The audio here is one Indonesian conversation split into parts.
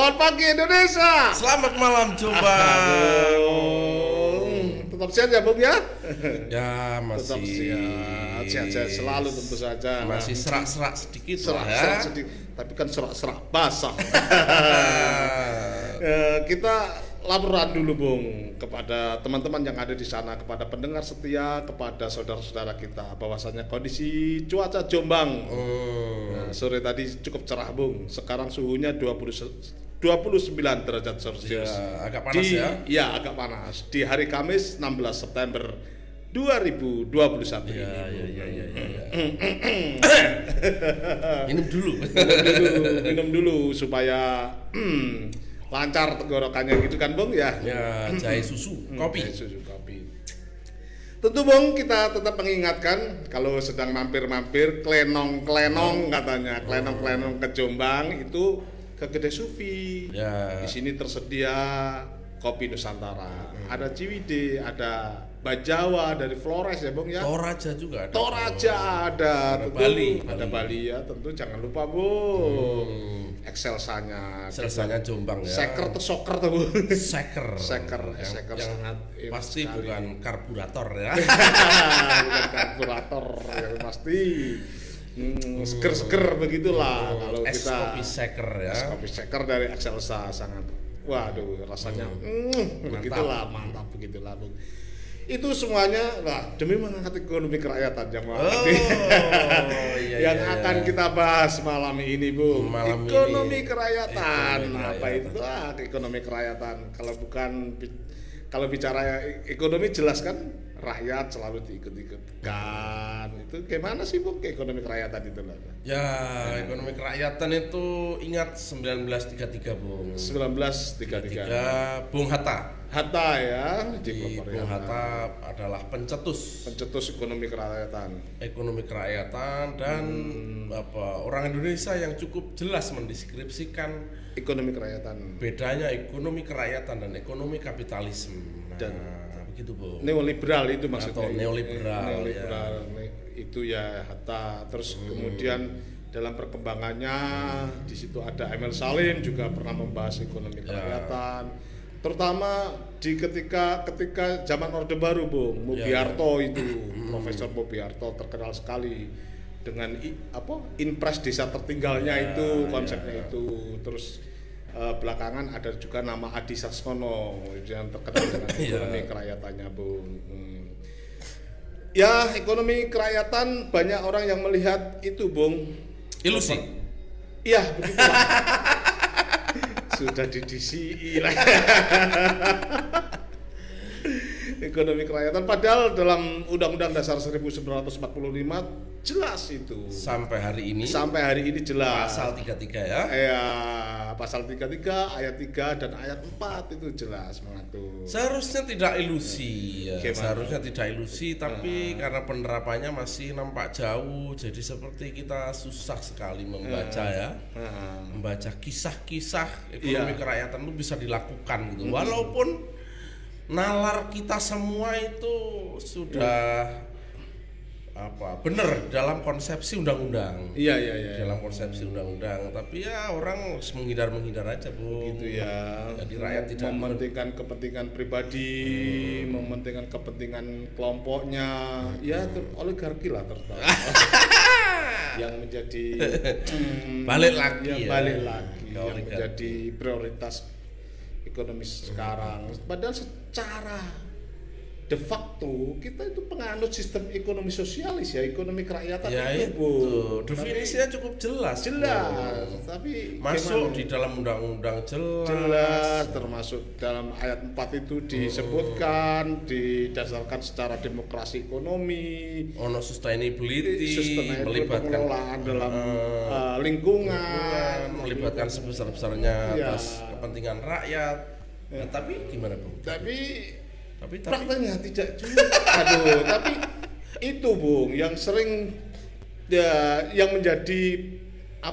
Selamat pagi Indonesia. Selamat malam Jombang. Tetap sehat ya Bung ya? Ya Tetap masih sehat selalu tentu saja. masih serak-serak sedikit lah ya. Serak sedikit, tapi kan serak-serak basah. Kita laporan dulu Bung kepada teman-teman yang ada di sana, kepada pendengar setia, kepada saudara-saudara kita bahwasanya kondisi cuaca Jombang sore tadi cukup cerah Bung. Sekarang suhunya 29 derajat Celcius. Ya, agak panas ya. Iya, agak panas. Di hari Kamis 16 September 2021 Ya, ini. ya. Minum dulu. Minum dulu supaya lancar tenggorokannya gitu kan Bung ya. Ya, jahe susu, kopi. Susu kopi. Tentu Bung, kita tetap mengingatkan kalau sedang mampir-mampir klenong-klenong katanya, klenong-klenong ke Jombang itu ke Gede Sufi. Ya. Di sini tersedia kopi Nusantara. Ada Ciwidey, ada Bajawa dari Flores ya Bung ya. Toraja juga ada. Toraja ada, tentu, Bali. ada Bali ya, tentu jangan lupa Bung. Excelsanya, Selsanya Jombang ya. seker tuh soker tuh Bung. Seker. Seker yang sangat pasti sekali. bukan karburator ya. Bukan karburator yang pasti seger-seger begitulah kalau Es kita kopi seker ya. es kopi seker dari Excelsa sangat waduh rasanya mantap begitulah Bung. Itu semuanya demi mengangkat ekonomi kerakyatan yang yang akan kita bahas malam ini Bung. Ekonomi kerakyatan. Apa itu ekonomi kerakyatan? Kalau bicara ekonomi jelas kan rakyat selalu diikut-ikutkan. Itu gimana sih Bung ekonomi kerakyatan itu lah? Ya, ekonomi kerakyatan itu ingat 1933 Bung. 1933. Bung Hatta. Hatta ya, Bung Hatta adalah pencetus ekonomi kerakyatan. Ekonomi kerakyatan dan orang Indonesia yang cukup jelas mendeskripsikan Ekonomi kerakyatan. bedanya ekonomi kerakyatan dan ekonomi kapitalisme. Dan begitu Bung. Neoliberal itu maksudnya. Atau neoliberal, Itu ya Hatta. Terus kemudian dalam perkembangannya di situ ada Emil Salim juga pernah membahas ekonomi kerakyatan. Terutama di ketika zaman Orde Baru Bung, Mubiarto itu Profesor Mubiarto terkenal sekali dengan Inpres Desa Tertinggalnya itu konsepnya itu. Terus belakangan ada juga nama Adi Sassono yang terkenal dengan ekonomi kerakyatannya Bung. Ya ekonomi kerakyatan banyak orang yang melihat itu Bung Ilusi. Iya begitulah. Sudah di DCI lah. Ekonomi kerakyatan padahal dalam Undang-Undang Dasar 1945 jelas itu. Sampai hari ini jelas. Pasal 33 ya. Ya, pasal 33 ayat 3 dan ayat 4 itu jelas mengatur. Seharusnya tidak ilusi ya. Gimana? Seharusnya tidak ilusi tapi karena penerapannya masih nampak jauh jadi seperti kita susah sekali membaca membaca kisah-kisah ekonomi kerakyatan itu bisa dilakukan gitu. Walaupun nalar kita semua itu sudah benar dalam konsepsi undang-undang. Iya. Dalam konsepsi undang-undang, tapi ya orang menghindar aja Bu. Gitu ya. Jadi rakyat tidak mementingkan kepentingan pribadi, mementingkan kepentingan kelompoknya. Ya oligarki lah terutama. yang menjadi balik lagi yang menjadi prioritas ekonomi sekarang. Padahal secara de facto kita itu penganut sistem ekonomi sosialis ya, ekonomi kerakyatan itu Bu. Definisinya cukup jelas. Tapi masuk di dalam undang-undang jelas termasuk dalam ayat 4 itu disebutkan didasarkan secara demokrasi ekonomi, sustainability, melibatkan pengelolaan dalam lingkungan, melibatkan sebesar-besarnya atas kepentingan rakyat. Nah, tapi gimana Bung? Tapi prakteknya tidak juga. Tapi itu Bung yang sering yang menjadi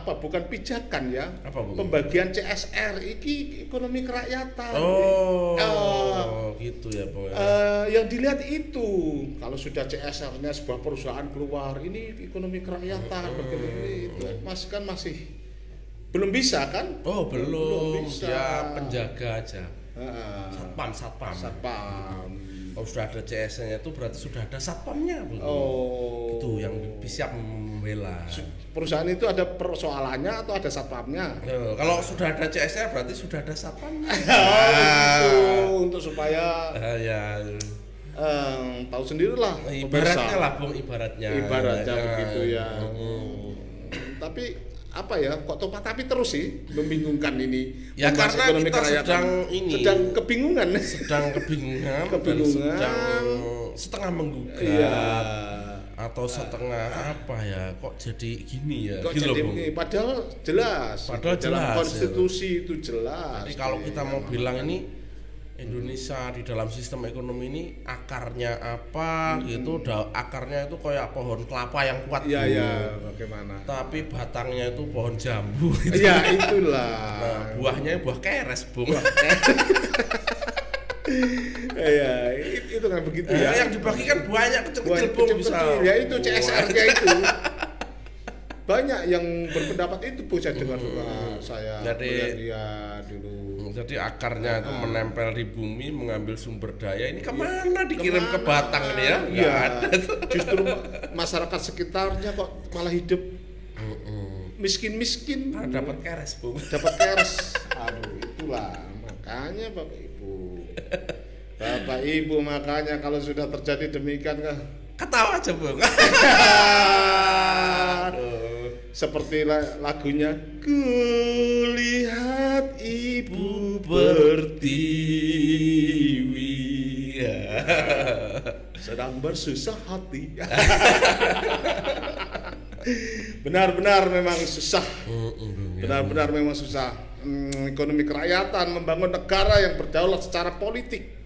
bukan pijakan ya. Pembagian CSR iki ekonomi kerakyatan. Gitu ya Bung. Yang dilihat itu kalau sudah CSR-nya sebuah perusahaan keluar ini ekonomi kerakyatan itu masih belum bisa kan? Oh, belum. bisa. Dia penjaga aja. Satpam. Kalau sudah ada CS-nya itu berarti sudah ada satpamnya, Bu. Oh. Itu yang siap membela. Perusahaan itu ada persoalannya atau ada satpamnya? Kalau sudah ada CS-nya berarti sudah ada satpamnya. Gitu, untuk supaya Ya. tahu sendirilah. Ibaratnya lah, Bung, ibaratnya begitu ya. Tapi apa ya, kok topat tapi terus sih membingungkan ini. Ya karena kita sedang kebingungan dan sedang setengah menggugat. Iya. Atau setengah apa ya, kok jadi gini ya. Kok gitu jadi loh, begini? Padahal jelas dalam konstitusi itu jelas. Jadi kalau kita mau bilang ini Indonesia di dalam sistem ekonomi ini akarnya apa gitu, akarnya itu kayak pohon kelapa yang kuat. Iya, bagaimana? Tapi batangnya itu pohon jambu. Iya, itulah. Nah, buahnya buah keres, Bung. Iya, itu kan begitu ya. Yang dibagikan buahnya kecil-kecil, Bung, bisa. Ya itu CSR-nya itu. Banyak yang berpendapat itu, Bu, saya dengar juga. Saya melihat dia dulu. Jadi akarnya itu menempel di bumi, mengambil sumber daya. ini kemana dikirim ke Batang ini ya? Iya. Justru masyarakat sekitarnya kok malah hidup miskin-miskin. Dapat keres, Bung. Dapat keres. Aduh, itulah makanya Bapak Ibu makanya kalau sudah terjadi demikian ketawa aja, Bung. Seperti lagunya, kulihat ibu pertiwi sedang bersusah hati. Benar-benar memang susah. Benar-benar memang susah. Ekonomi kerakyatan, membangun negara yang berdaulat secara politik.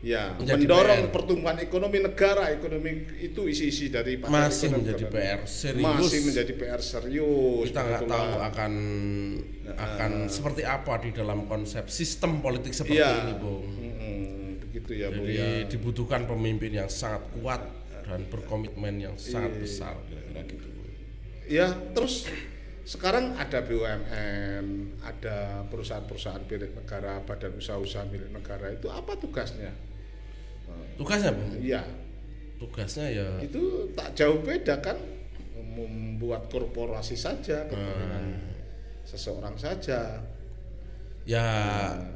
Ya, mendorong pertumbuhan ekonomi negara, ekonomi itu isi-isi dari masih menjadi PR serius. Masih menjadi PR serius. Kita nggak tahu akan seperti apa di dalam konsep sistem politik seperti ini, Bung. Begitu ya, Bu. Jadi dibutuhkan pemimpin yang sangat kuat dan berkomitmen yang sangat besar, kira-kira gitu. Ya, terus sekarang ada BUMN, ada perusahaan-perusahaan milik negara, badan usaha-usaha milik negara. Itu apa tugasnya? Tugasnya, Bung? Iya. Tugasnya ya itu tak jauh beda kan, membuat korporasi saja, kepentingan seseorang saja. Ya.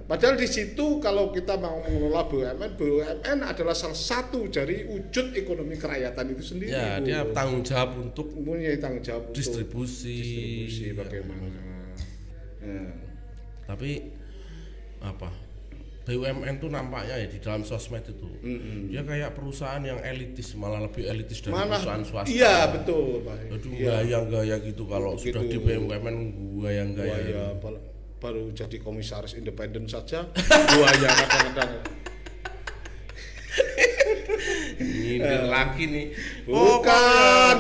Padahal di situ kalau kita mau mengelola BUMN adalah salah satu dari wujud ekonomi kerakyatan itu sendiri. Ya, dia tanggung jawab untuk mempunyai tanggung jawab distribusi bagaimana. Ya. Tapi apa? BUMN tuh nampaknya ya di dalam sosmed itu dia kayak perusahaan yang elitis, malah lebih elitis dari perusahaan swasta. Iya, betul, Pak. Aduh, gaya gitu kalau begitu. Sudah di BUMN gaya. Baru jadi komisaris independen saja buaya kadang-kadang. Nyindir lagi nih. Bukan.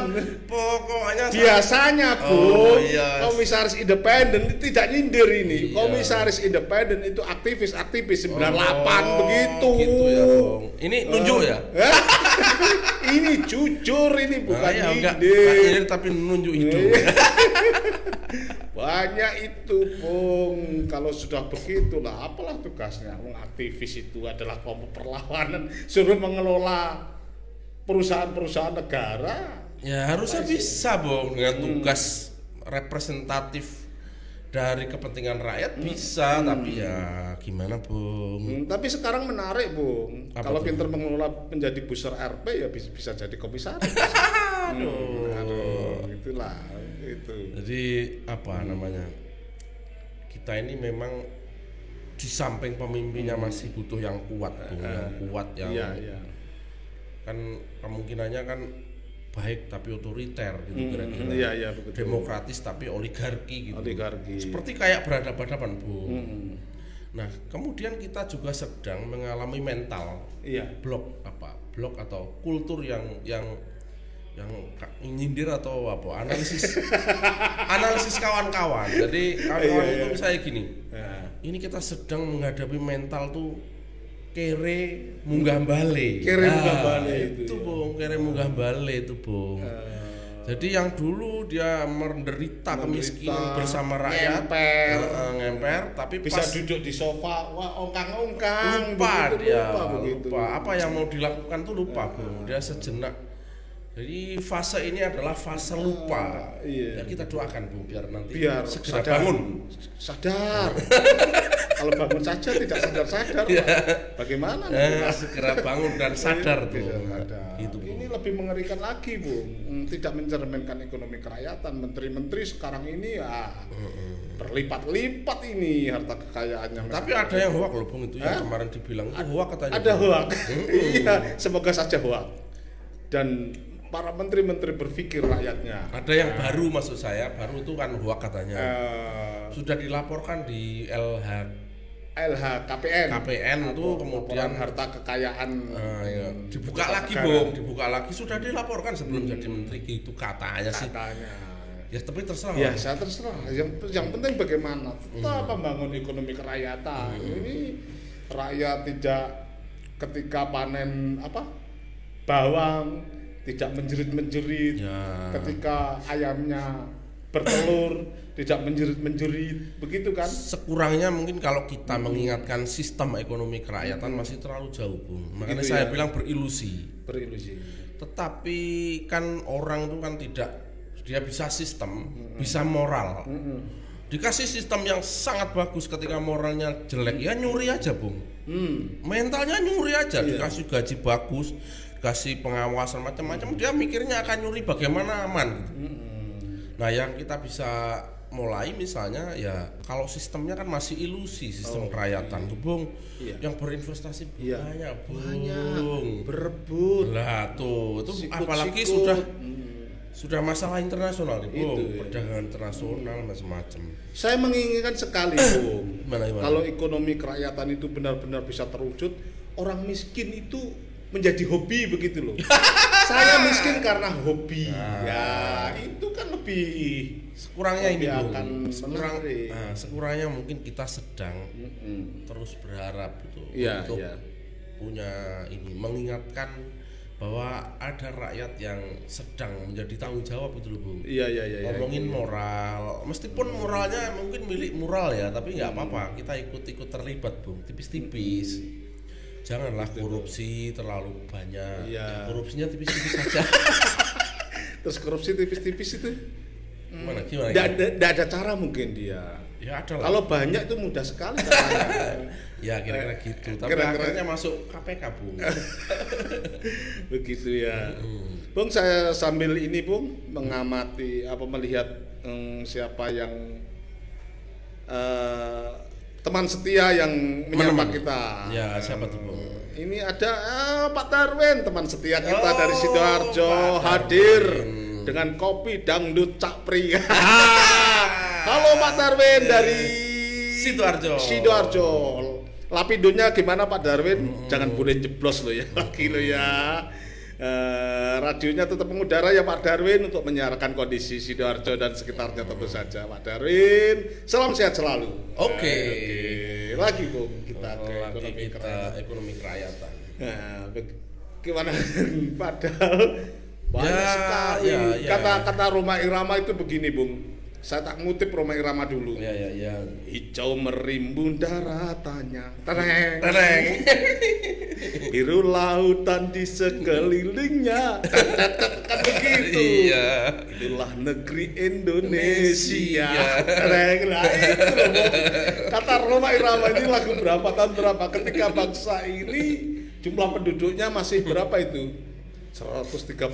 Pokoknya biasanya, Bu, iya. Komisaris independen tidak nyindir ini. Iya. Komisaris independen itu aktivis 98 begitu. Gitu ya, Bung. Ini nunjuk ya? Ini jujur, ini bukan nyindir tapi nunjuk hidung. Banyak itu, Bung. Kalau sudah begitulah, apalah tugasnya? Aktivis itu adalah kelompok perlawanan, suruh mengelola perusahaan-perusahaan negara. Ya harusnya bisa, Bung, dengan tugas representatif dari kepentingan rakyat bisa, tapi ya gimana, Bung? Tapi sekarang menarik, Bung. Kalau pinter mengelola menjadi booster RP ya bisa jadi komisaris. Aduh, itulah itu. Jadi apa namanya? Kita ini memang di samping pemimpinnya masih butuh yang kuat, Bung, yang kuat yang kan kemungkinannya kan baik tapi otoriter gitu kira-kira. Iya, betul. Demokratis tapi oligarki gitu. Oligarki. Seperti kayak berhadapan-hadapan, Bung. Nah, kemudian kita juga sedang mengalami mental blok atau kultur yang nyindir atau apa analisis kawan-kawan. Jadi kawan-kawan itu misalnya gini, ini kita sedang menghadapi mental tuh kere munggah bale. Kere munggah bale itu, Bung. Kere munggah bale itu, Bung. Jadi yang dulu dia menderita kemiskinan bersama rakyat, ngemper, tapi bisa pas duduk di sofa, wah ongkang-ongkang, lupa begitu, dia, begitu. lupa apa yang mau dilakukan tuh lupa, Bung. Dia sejenak. Jadi fase ini adalah fase lupa. Iya. Ya kita doakan, Bung, biar nanti segera sadar. bangun. Sadar. Kalau bangun saja tidak sadar-sadar, bagaimana? Segera bangun dan sadar tuh. Gitu, ini lebih mengerikan lagi, Bung. Tidak mencerminkan ekonomi kerakyatan. Menteri-menteri sekarang ini ya berlipat-lipat ini harta kekayaannya. Tapi ada yang hoak loh, Bung, itu yang kemarin dibilang itu hoak katanya. Ada hoak. Iya, semoga saja hoak. Dan para menteri-menteri berpikir rakyatnya. Ada yang baru, maksud saya, baru itu kan hoak katanya. Sudah dilaporkan di KPN itu kemudian harta kekayaan dibuka lagi, Bung, dibuka lagi, sudah dilaporkan sebelum jadi menteri gitu katanya sih. Ya tapi terserah. Ya saya terserah. Yang penting bagaimana tetap membangun ekonomi kerakyatan. Ini rakyat tidak ketika panen bawang tidak menjerit-menjerit, ketika ayamnya bertelur tidak menjerit-menjerit, begitu kan? Sekurangnya mungkin kalau kita mengingatkan sistem ekonomi kerakyatan masih terlalu jauh, Bung. Makanya gitu saya bilang berilusi. Tetapi kan orang itu kan tidak, dia bisa sistem, bisa moral. Dikasih sistem yang sangat bagus, ketika moralnya jelek ya nyuri aja, Bung. Mentalnya nyuri aja, dikasih gaji bagus, kasih pengawasan macam-macam, dia mikirnya akan nyuri bagaimana aman gitu. Nah, yang kita bisa mulai misalnya ya kalau sistemnya kan masih ilusi, sistem kerakyatan tuh, Bung. Yang berinvestasi banyak, Bung. Berebut. Lah tuh, itu apalagi sudah masalah internasional nih, Bung. Perdagangan internasional macam-macam. Saya menginginkan sekali, Bung. Gimana? Kalau ekonomi kerakyatan itu benar-benar bisa terwujud, orang miskin itu menjadi hobi begitu loh. Saya miskin karena hobi. Ya, itu kan lebih sekurangnya ini akan sekurangnya mungkin kita sedang terus berharap gitu untuk punya ini, mengingatkan bahwa ada rakyat yang sedang menjadi tanggung jawab itu loh, Bung. Iya. Ngomongin moral, meskipun moralnya mungkin milik moral ya, tapi nggak apa-apa, kita ikut-ikut terlibat, Bung, tipis-tipis. Janganlah korupsi terlalu banyak. Korupsinya tipis-tipis saja. Terus korupsi tipis-tipis itu gimana? Tidak ada cara mungkin dia. Ya ada lah. Kalau banyak itu mudah sekali caranya. Ya kira-kira gitu. Tapi akhirnya masuk KPK, Bung. Begitu ya. Bung, saya sambil ini, Bung, mengamati melihat siapa yang teman setia yang menyapa kita. Ya, siapa tuh, Bung? Ini ada Pak Darwin, teman setia kita dari Sidoarjo, hadir dengan kopi dangdut Cakpri. Halo Pak Darwin dari Sidoarjo. Lapidonya gimana Pak Darwin? Jangan boleh jeblos lo ya, lagi lo ya. Radionya tetap mengudara ya Pak Darwin untuk menyiarkan kondisi Sidoarjo dan sekitarnya tentu saja Pak Darwin. Salam sehat selalu. Oke. Lagi Bung, kita ke ekonomi kerakyatan. Nah, gimana? Padahal banyak sekali kata-kata Rhoma Irama itu begini, Bung. Saya tak ngutip Rhoma Irama dulu. Ya. Hijau merimbun daratannya, tereng. Biru lautan di sekelilingnya, kan begitu. Iya. Itulah negeri Indonesia. Tereng. Nah, itu loh, kata Rhoma Irama ini lagu berapa tahun berapa? Ketika bangsa ini jumlah penduduknya masih berapa itu? 135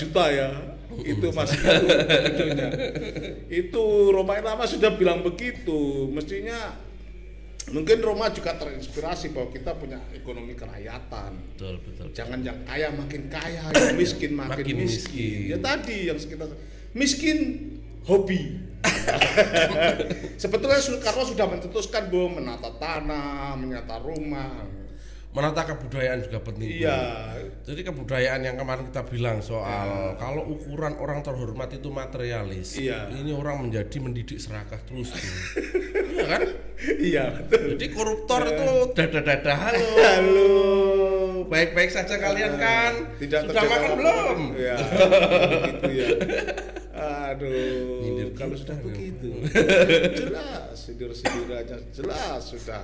juta ya. Itu masih penduduknya. Itu Rhoma Irama sudah bilang begitu. Mestinya mungkin Rhoma juga terinspirasi bahwa kita punya ekonomi kerakyatan. Betul. Jangan yang kaya makin kaya, yang miskin makin miskin. Ya tadi yang sekitar miskin hobi. Sebetulnya karena sudah mencetuskan bahwa menata tanah, menata rumah. Menata kebudayaan juga penting. Iya. Jadi kebudayaan yang kemarin kita bilang soal kalau ukuran orang terhormat itu materialis. Iya. Ini orang mendidik serakah terus. Iya kan? Iya betul. Jadi koruptor itu dada-dada halo. baik-baik saja kalian kan? Tidak sudah makan belum? Ya, gitu ya. Aduh, Nyindir kalau kita sudah kan. begitu, jelas sindir-sindirannya jelas sudah.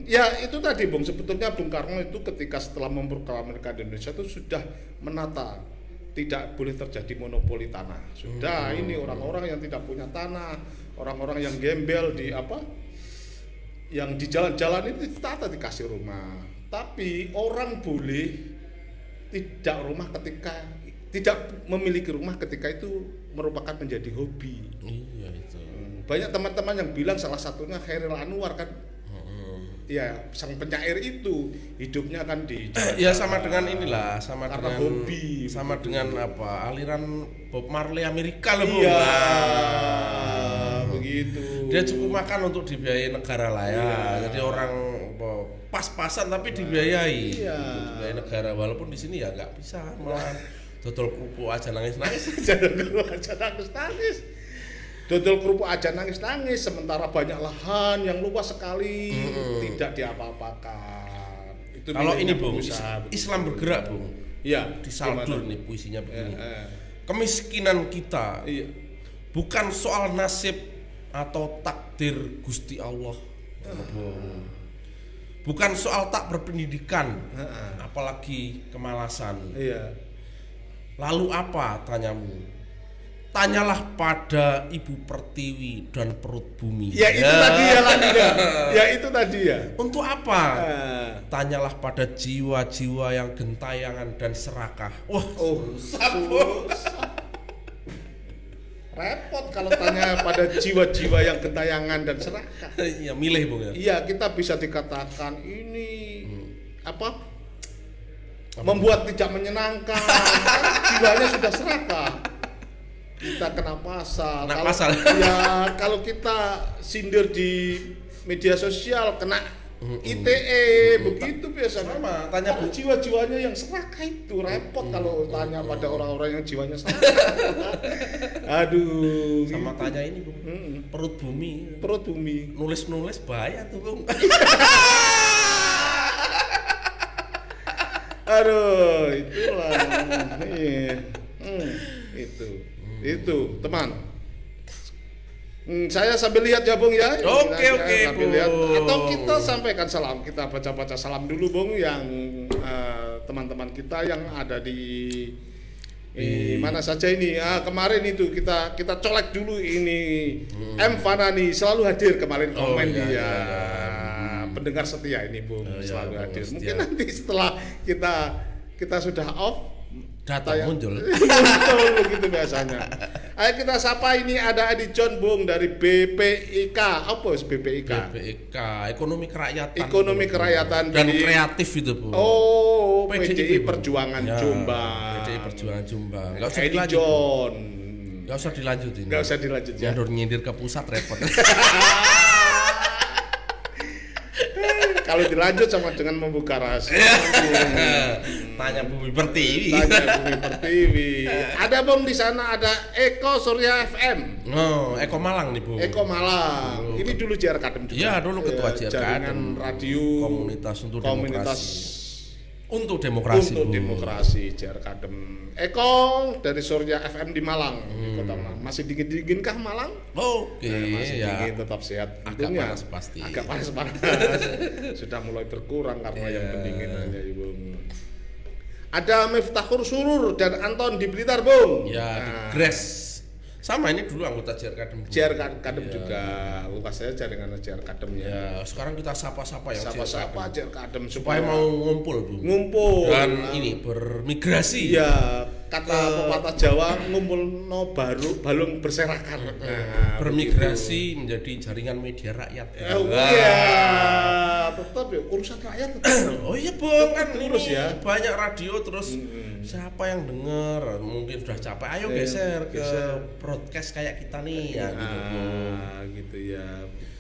Ya itu tadi Bung, sebetulnya Bung Karno itu ketika setelah memproklamirkan Indonesia itu sudah menata tidak boleh terjadi monopoli tanah. Sudah ini orang-orang yang tidak punya tanah, orang-orang yang gembel di yang di jalan-jalan itu ditata dikasih rumah. Tapi orang boleh tidak rumah ketika tidak memiliki rumah ketika itu merupakan menjadi hobi. Iya itu. Banyak teman-teman yang bilang salah satunya Khairil Anwar kan. Ya, sang penyair itu hidupnya kan di ya sama dengan inilah, sama karena dengan hobi, sama begitu. dengan apa? Aliran Bob Marley Amerika loh, Bung. Iya, begitu. Dia cukup makan untuk dibiayai negara lah ya. Iya. Jadi orang pas-pasan tapi dibiayai. Iya. Untuk dibiayai negara walaupun di sini ya nggak bisa malah dodol kerupuk aja nangis-nangis. Dodol kerupuk aja nangis-nangis, sementara banyak lahan yang luas sekali tidak diapa-apakan. Itu Kalau ini miliknya Bung, pengusaha. Islam bergerak Bung. Iya, Di Saldur gimana? nih puisinya begini. Eh. Kemiskinan kita Iya. bukan soal nasib atau takdir Gusti Allah. Bukan soal tak berpendidikan, apalagi kemalasan. Iya. Lalu apa, tanyamu? Tanyalah pada Ibu Pertiwi dan perut bumi. Ya itu tadi ya lagi ya. Ya itu tadi ya. Untuk apa? Eh. Tanyalah pada jiwa-jiwa yang gentayangan dan serakah. Wah, susah. Repot kalau tanya pada jiwa-jiwa yang gentayangan dan serakah. Iya, milih Bung ya. Iya, kita bisa dikatakan ini membuat tidak menyenangkan. Kan jiwanya sudah serakah. Kita kena pasal. Kena Kalau- pasal. Ya, kalau kita sindir di media sosial kena ITE begitu biasanya. Sama, tanya Kalau Bu. jiwa-jiwanya yang serakah itu repot kalau tanya pada orang-orang yang jiwanya serakah. Aduh. Sama tanya ini Bung. Perut bumi. Perut bumi. Nulis-nulis bahaya tuh Bung. Aduh, itulah. Iya. Itu, teman. Saya sambil lihat ya, Bung ya. Oke, Saya oke, sambil lihat. Bung. Atau kita sampaikan salam. Kita baca-baca salam dulu, Bung, yang teman-teman kita yang ada di mana saja ini. Kemarin itu kita colek dulu ini. M Fanani selalu hadir kemarin komen iya, dia. iya. Pendengar setia ini, Bung, Iya, selalu Bung, hadir. setia. Mungkin nanti setelah kita sudah off Datang muncul. muncul begitu biasanya. Ayo kita sapa, ini ada Adi John Bung dari BPIK. Apa sih BPIK? BPIK, ekonomi kerakyatan. Ekonomi kerakyatan dan di- kreatif itu Bu. Oh, PDI, PDI Bu. Perjuangan Ya, Jombang. PDI Perjuangan Jombang. Enggak usah Edi dilanjut. John. Enggak usah dilanjutin. Enggak usah dilanjut ya. Nyindir ke pusat repot. Kalau dilanjut sama dengan membuka rahasia. Tanya Bumi Pertiwi. Tanya Bumi Pertiwi. Ada Bung di sana, ada Eko Surya FM. Oh, Eko Malang nih Bu. Eko Malang. Ini dulu JR Kadem juga. Iya, dulu ketua JR Jaringan Kadem. radio Komunitas untuk komunitas Untuk demokrasi. untuk Bu. demokrasi JR Kadem. Eko dari Surya FM di Malang, di Kota Malang. Masih dingin-dinginkah Malang? Oke, Masih ya. dingin, tetap sehat. Agak Untungnya. panas pasti. Agak panas-panas. Sudah mulai berkurang karena yang pendinginannya, Ibu. Ada Miftahur Surur dan Anton di Blitar, Bung. Ya, di Gres. Sama ini dulu anggota JR Kadem. Bu. JR Kadem juga. Lukas saya jaringan JR Kadem ya. Ya, sekarang kita sapa-sapa ya Sapa-sapa JR Kadem. JR Kadem Supaya mau ngumpul, Bu. ngumpul. Dan ini bermigrasi. Iya, kata pepatah Jawa, ngumpul no baru balung berserakan. Nah, Bermigrasi menjadi jaringan media rakyat. iya, tetap ya urusan rakyat tetap. Oh iya Bung, kan Terus ini ya. banyak radio terus siapa yang denger mungkin sudah capek, ayo geser ke broadcast kayak kita nih ya gitu Bung. Gitu ya.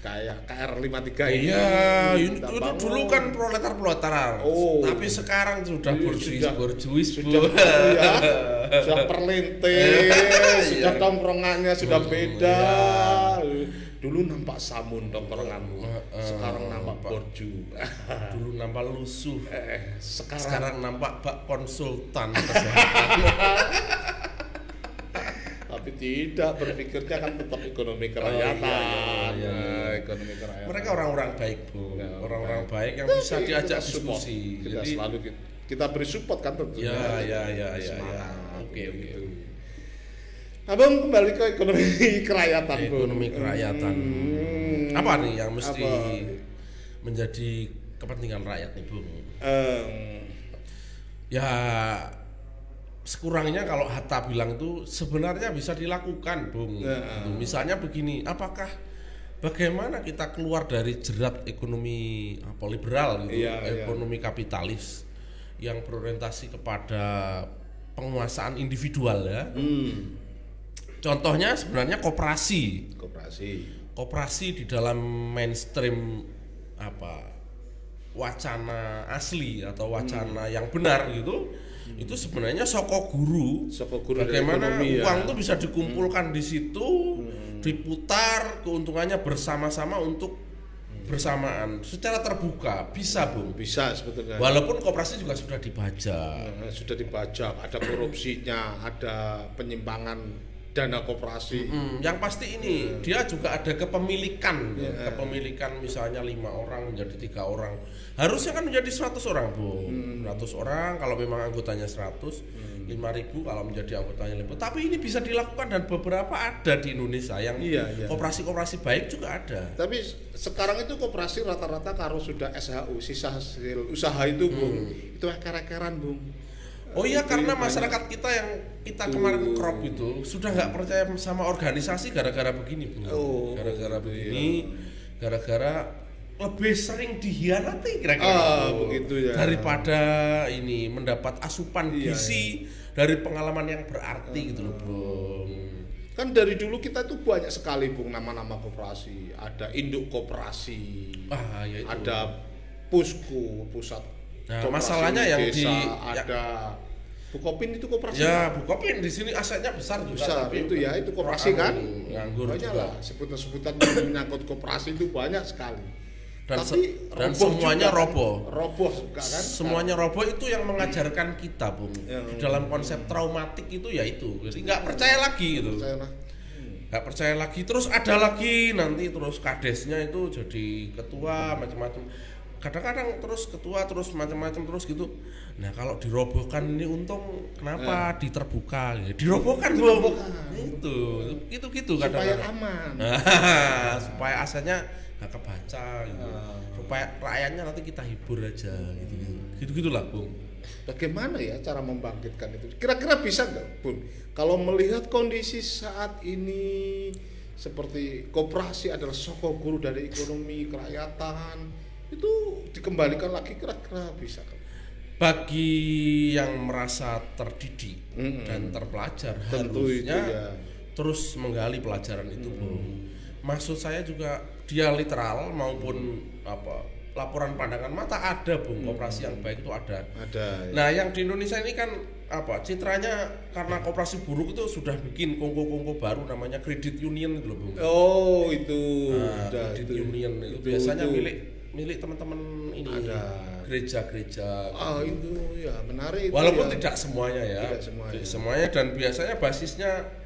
Kayak KR53 ini. Iya, itu kita bangun. dulu kan proletar. Oh. Tapi sekarang sudah Sudah- borjuis, sudah Bu. ya, sudah perlintis, sudah tongkrongannya sudah beda. Dulu dulu nampak samun tongkronganmu, sekarang nampak borju. Dulu nampak lusuh, Sekarang nampak Pak Konsultan. tapi tidak, berpikirnya kan tetap ekonomi kerakyatan. Iya. Ekonomi kerakyatan. Mereka orang-orang baik, Bu. Ya, orang-orang baik yang bisa diajak kita support. diskusi. Kita Jadi selalu kita beri support kan tentunya. ya. Semangat, Oke. Abang kembali ke ekonomi kerakyatan, Bu. Ekonomi kerakyatan. Apa nih yang mesti menjadi kepentingan rakyat nih, Bung? Ya sekurangnya kalau Hatta bilang itu sebenarnya bisa dilakukan, Bung. Gitu. Misalnya begini, bagaimana kita keluar dari jerat ekonomi liberal gitu, ekonomi kapitalis yang berorientasi kepada penguasaan individual ya. Contohnya sebenarnya koperasi di dalam mainstream wacana asli atau wacana yang benar gitu. Itu sebenarnya soko guru bagaimana uang itu bisa dikumpulkan di situ, diputar keuntungannya bersama-sama untuk bersamaan secara terbuka, bisa, Bung. Bisa sebetulnya. Walaupun koperasi juga sudah dibajak. Sudah dibajak, ada korupsinya, ada penyimpangan dana koperasi. Yang pasti ini dia juga ada kepemilikan, kepemilikan misalnya 5 orang menjadi 3 orang. Harusnya kan menjadi 100 orang, Bu. 100 orang kalau memang anggotanya 100, 5.000 kalau menjadi anggotanya 5.000. Tapi ini bisa dilakukan dan beberapa ada di Indonesia yang koperasi-koperasi baik juga ada. Tapi sekarang itu koperasi rata-rata kalau sudah SHU, sisa hasil usaha itu, Bung. Itu akar-akaran, Bung. Oh iya, karena masyarakat kita yang kita kemarin crop itu sudah nggak percaya sama organisasi gara-gara begini, Bu. Gara-gara begini, gara-gara lebih sering dihianati kira-kira begitu ya. Daripada ini mendapat asupan gizi dari pengalaman yang berarti gitu loh, Bung. Kan dari dulu kita tuh banyak sekali, Bung, nama-nama koperasi. Ada induk koperasi, ada Pusku, pusat. Nah, masalahnya yang desa, ada Bukopin itu koperasi. Ya, Bukopin di sini asetnya besar juga. Tapi itu itu koperasi kan. Nganggur banyak juga. lah sebutan-sebutan yang menyangkut koperasi itu banyak sekali. Dan semuanya roboh. Roboh juga kan. Semuanya roboh itu yang mengajarkan kita, Bung. Di dalam konsep traumatik itu ya itu. Jadi nggak percaya lagi gitu. Nggak percaya lagi, terus ada lagi nanti terus kadesnya itu jadi ketua macam-macam. Kadang-kadang terus ketua terus macam-macam terus gitu. Nah kalau dirobohkan ini untung kenapa diterbuka gitu. Dirobohkan Bu. Itu gitu supaya kadang-kadang. Aman. Supaya asetnya gak kebaca gitu. Supaya rakyatnya nanti kita hibur aja gitu. Gitu-gitulah, Bung. Bagaimana ya cara membangkitkan itu? Kira-kira bisa nggak, Bung? Kalau melihat kondisi saat ini seperti koperasi adalah soko guru dari ekonomi kerakyatan, itu dikembalikan lagi, kira-kira bisa kan? Bagi yang merasa terdidik dan terpelajar harusnya terus menggali pelajaran itu, Bung. Maksud saya juga dia literal maupun laporan pandangan mata ada, Bung. Koperasi yang baik itu ada. Nah, yang di Indonesia ini kan citranya karena koperasi buruk itu sudah bikin kongko-kongko baru namanya credit union itu loh, Bung. Oh, itu. Credit union itu biasanya milik teman-teman ini, ada gereja-gereja. Itu ya menarik. Walaupun tidak semuanya ya. Tidak semuanya dan biasanya basisnya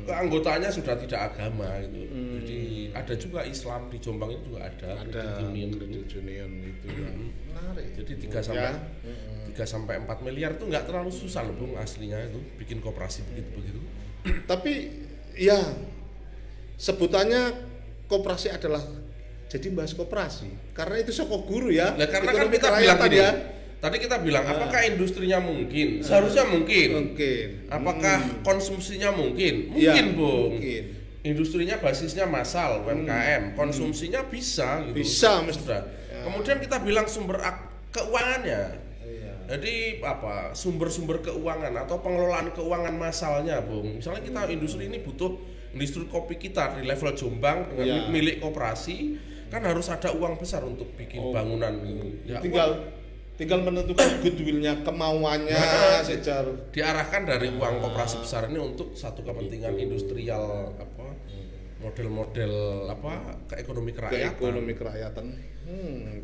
anggotanya sudah tidak agama gitu. Jadi ada juga Islam di Jombang itu juga ada. Credit union itu ya. Menarik. Jadi 3 sampai 4 miliar itu nggak terlalu susah loh, Bung, aslinya itu bikin koperasi begitu. Tapi ya sebutannya koperasi adalah jadi bahas koperasi karena itu soko guru ya. Nah, karena kan kita bilang gini, tadi kita bilang apakah industrinya mungkin? Seharusnya mungkin. Apakah konsumsinya mungkin? Mungkin, Bung. Mungkin. Industrinya basisnya massal, UMKM, konsumsinya bisa gitu. Bisa mesti. Kemudian kita bilang sumber keuangannya. Jadi sumber-sumber keuangan atau pengelolaan keuangan massalnya, Bung. Misalnya kita industri ini butuh industri kopi kita di level Jombang dengan milik koperasi, kan harus ada uang besar untuk bikin bangunan gitu. Ya, tinggal menentukan goodwill-nya, kemauannya secara diarahkan dari uang koperasi besar ini untuk satu kepentingan industrial model-model apa ekonomi kerakyatan.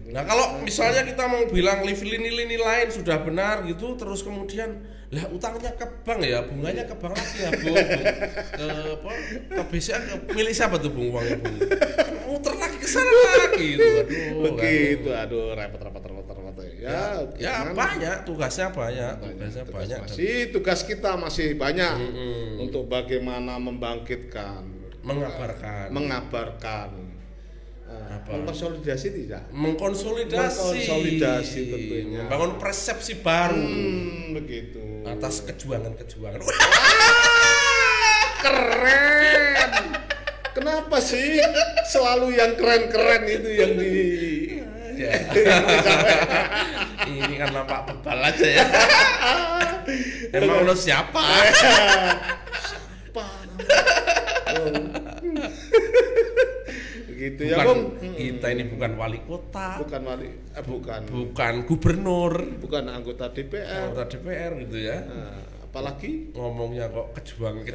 Nah kalau misalnya kita mau bilang lini lain sudah benar gitu, terus kemudian lah utangnya ke bank ya, bunganya ke bank lagi ya Bung. Ke BCA milik siapa tuh Bung uangnya Bung? Muter lagi ke sana lagi gitu. Begitu, aduh repot ya. Banyak tugasnya banyak. Masih tugas kita masih banyak untuk bagaimana membangkitkan, mengabarkan. Mengkonsolidasi tidak? Mengkonsolidasi tentunya. Membangun persepsi baru. Begitu. Atas kejuangan. Keren. Kenapa sih selalu yang keren-keren itu yang di Ini kan nampak bebal aja ya. Emang lo siapa? Gitu ya Bung. Kita ini bukan wali kota, bukan gubernur, bukan anggota DPR gitu ya. Apalagi ngomongnya kok kejuangan.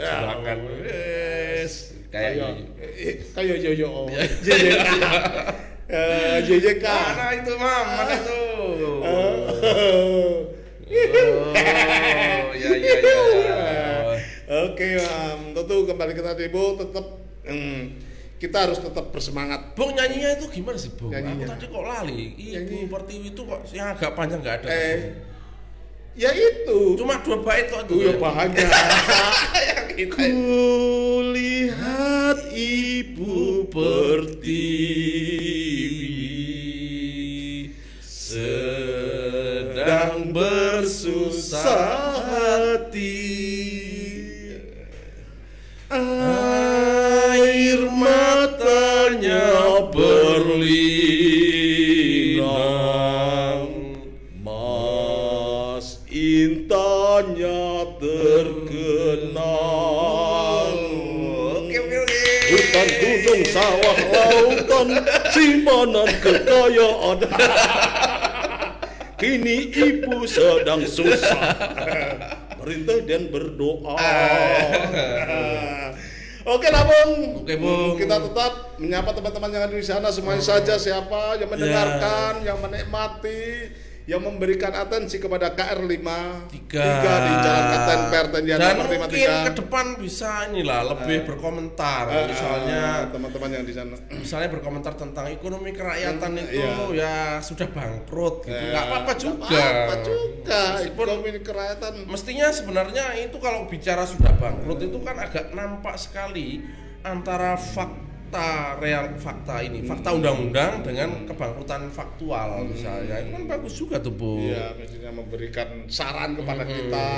Kayak yoyo. JJK. Mana itu mana itu? Ya. Oke, tentu kembali kita Ibu tetap kita harus tetap bersemangat. Bung, nyanyinya itu gimana sih Bung? Nyanyinya. Aku tadi kok lali. Ibu Pertiwi itu kok yang agak panjang nggak ada. Ya itu. Cuma 2 bait kok itu. Ya bahannya. Kulihat Ibu Pertiwi sedang bersusah hati. Air matanya berlinang, Mas Intannya terkenal. Hutan, gunung, sawah, lautan, simpanan kekayaan. Kini ibu sedang susah, merintih dan berdoa. Oke lah Bung. Kita tetap menyapa teman-teman yang ada di sana semuanya saja, siapa yang mendengarkan, yang menikmati, yang memberikan atensi kepada KR5 3 di Jalan Kapten Pertendian dan nomor 53. Mungkin ke depan bisa lebih berkomentar, misalnya teman-teman yang di sana. Misalnya berkomentar tentang ekonomi kerakyatan itu ya sudah bangkrut gitu. Enggak apa-apa juga. Ekonomi kerakyatan. Mestinya sebenarnya itu kalau bicara sudah bangkrut itu kan agak nampak sekali antara fakta undang-undang dengan kebangkrutan faktual misalnya. Itu kan bagus juga tuh Bu. Iya, mestinya memberikan saran kepada kita.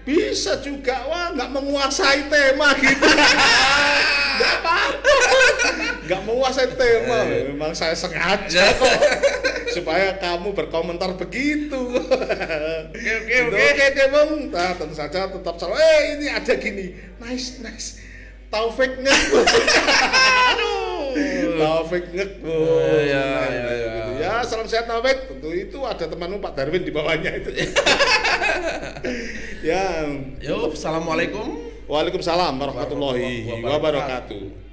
Bisa juga, nggak menguasai tema gitu. Nggak apa-apa. Nggak menguasai tema. Memang saya sengaja kok supaya kamu berkomentar begitu. Oke, Bung. Nah, tentu saja tetap selalu. Ini ada gini. Nice. Taufik ngek. Taufik ngek. Ya, salam sehat Taufik. Tentu itu ada temanmu Pak Darwin di bawahnya itu. Ya. Assalamualaikum. Waalaikumsalam warahmatullahi wabarakatuh.